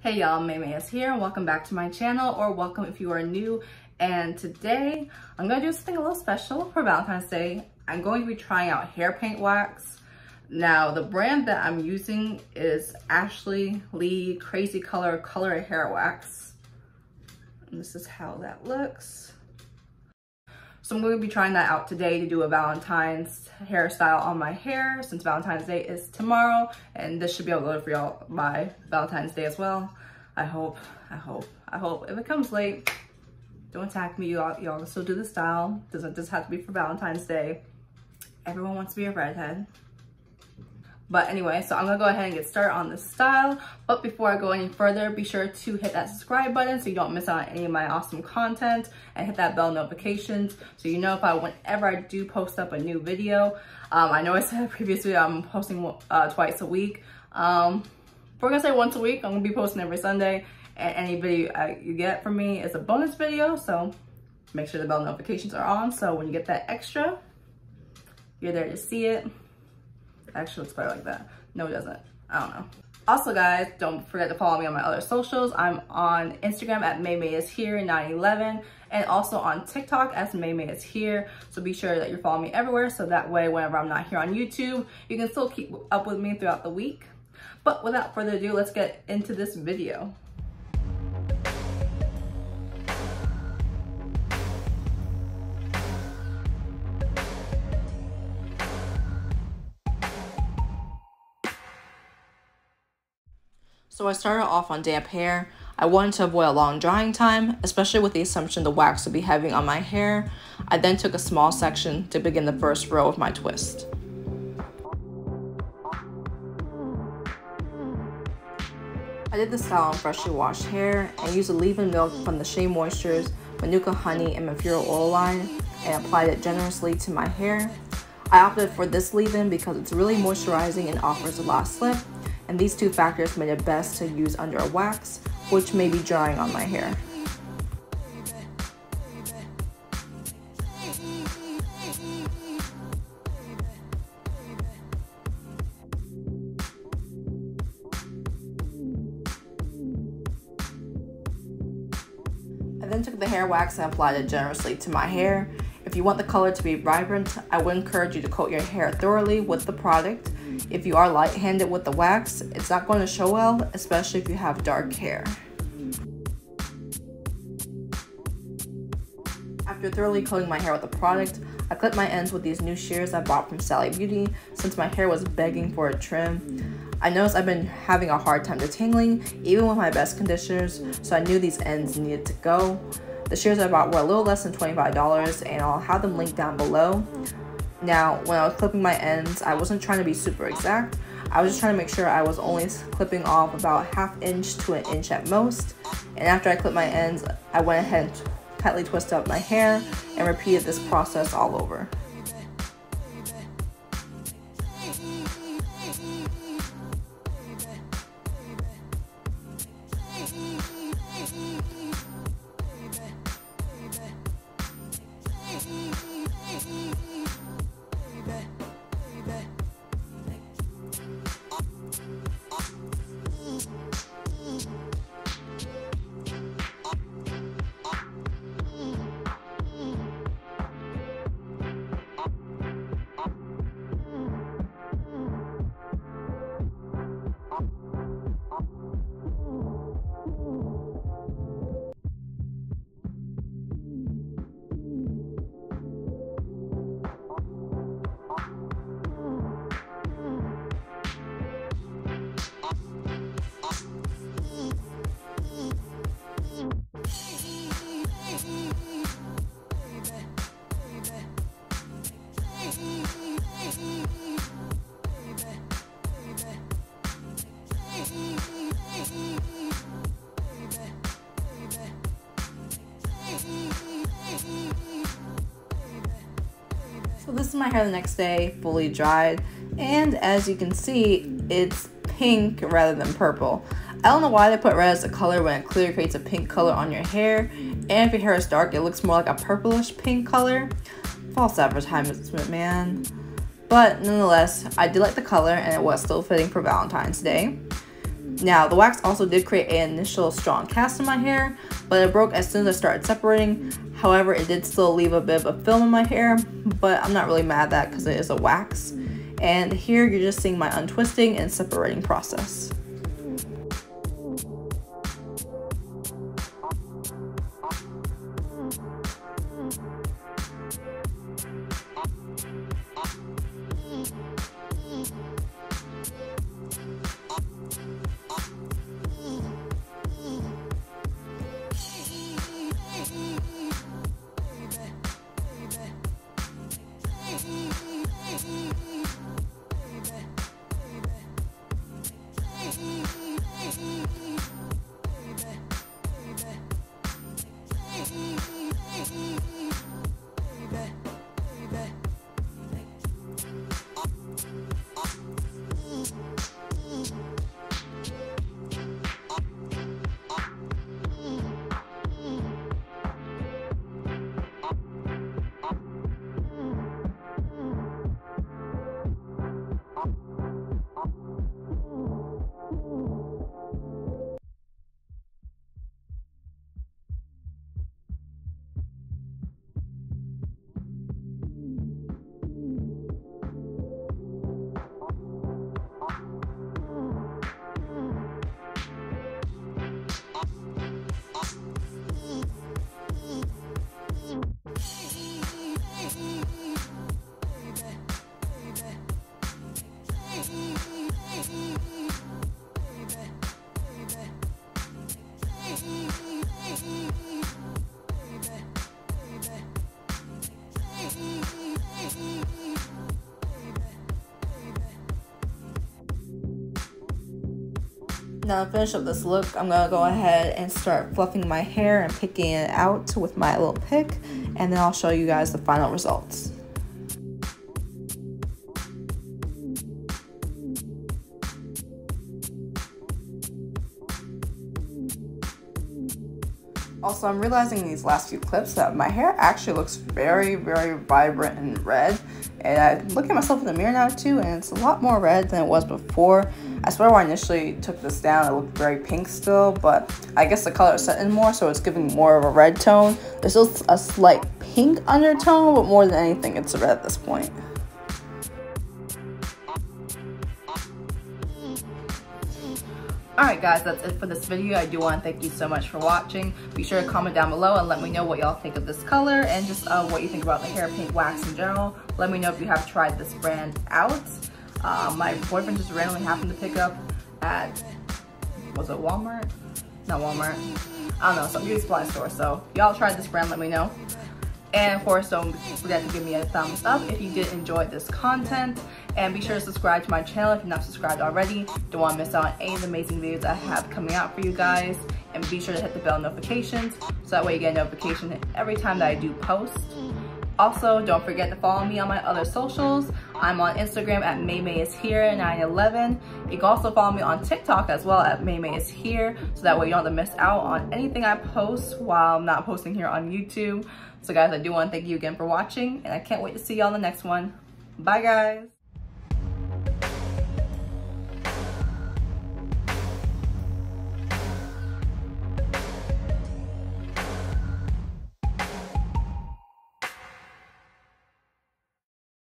Hey y'all, May is here and welcome back to my channel, or welcome if you are new. And today I'm gonna do something a little special for Valentine's Day. I'm going to be trying out hair paint wax. Now the brand that I'm using is Ashley Lee Crazy Color Hair Wax. And this is how that looks. So I'm going to be trying that out today to do a Valentine's hairstyle on my hair, since Valentine's Day is tomorrow, and this should be uploaded for y'all by Valentine's Day as well. I hope. If it comes late, don't attack me, y'all can still do the style. Doesn't just have to be for Valentine's Day. Everyone wants to be a redhead. But anyway, so I'm gonna go ahead and get started on this style. But before I go any further, be sure to hit that subscribe button so you don't miss out on any of my awesome content, and hit that bell notifications so you know whenever I do post up a new video. I know I said previously I'm posting twice a week. We're gonna say once a week. I'm gonna be posting every Sunday, and any video you get from me is a bonus video, so make sure the bell notifications are on so when you get that extra, you're there to see it. Actually looks better like that. No, it doesn't. I don't know. Also, guys, don't forget to follow me on my other socials. I'm on Instagram at MayMayIsHere911, and also on TikTok as MayMayIsHere. So be sure that you're following me everywhere, so that way whenever I'm not here on YouTube, you can still keep up with me throughout the week. But without further ado, let's get into this video. So I started off on damp hair. I wanted to avoid a long drying time, especially with the assumption the wax would be heavy on my hair. I then took a small section to begin the first row of my twist. I did the style on freshly washed hair and used a leave-in milk from the Shea Moisture's Manuka Honey and Mafiro Oil line and applied it generously to my hair. I opted for this leave-in because it's really moisturizing and offers a last slip. And these two factors made it best to use under a wax, which may be drying on my hair. I then took the hair wax and applied it generously to my hair. If you want the color to be vibrant, I would encourage you to coat your hair thoroughly with the product. If you are light-handed with the wax, it's not going to show well, especially if you have dark hair. After thoroughly coating my hair with the product, I clipped my ends with these new shears I bought from Sally Beauty since my hair was begging for a trim. I noticed I've been having a hard time detangling, even with my best conditioners, so I knew these ends needed to go. The shears I bought were a little less than $25, and I'll have them linked down below. Now, when I was clipping my ends, I wasn't trying to be super exact. I was just trying to make sure I was only clipping off about ½ inch to an inch at most. And after I clipped my ends, I went ahead and tightly twisted up my hair and repeated this process all over. So this is my hair the next day, fully dried, and as you can see, it's pink rather than purple. I don't know why they put red as a color when it clearly creates a pink color on your hair, and if your hair is dark, it looks more like a purplish pink color. False advertisement, man. But nonetheless, I did like the color and it was still fitting for Valentine's Day. Now, the wax also did create an initial strong cast in my hair, but it broke as soon as I started separating. However, it did still leave a bit of a film in my hair, but I'm not really mad at that because it is a wax. And here you're just seeing my untwisting and separating process. Now to finish up this look, I'm going to go ahead and start fluffing my hair and picking it out with my little pick, and then I'll show you guys the final results. Also, I'm realizing in these last few clips that my hair actually looks very, very vibrant and red. And I look at myself in the mirror now too, and it's a lot more red than it was before. I swear when I initially took this down, it looked very pink still, but I guess the color is set in more, so it's giving more of a red tone. There's still a slight pink undertone, but more than anything, it's red at this point. Alright guys, that's it for this video. I do want to thank you so much for watching. Be sure to comment down below and let me know what y'all think of this color and just what you think about the hair paint wax in general. Let me know if you have tried this brand out. My boyfriend just randomly happened to pick up at, was it Walmart? Not Walmart. I don't know, some beauty supply store. So y'all tried this brand, let me know. And of course, don't forget to give me a thumbs up if you did enjoy this content. And be sure to subscribe to my channel if you're not subscribed already. Don't want to miss out on any of the amazing videos I have coming out for you guys. And be sure to hit the bell notifications so that way you get a notification every time that I do post. Also, don't forget to follow me on my other socials. I'm on Instagram at MayMayIsHere911. You can also follow me on TikTok as well at MayMayIsHere, so that way you don't have to miss out on anything I post while I'm not posting here on YouTube. So guys, I do want to thank you again for watching, and I can't wait to see y'all in the next one. Bye guys!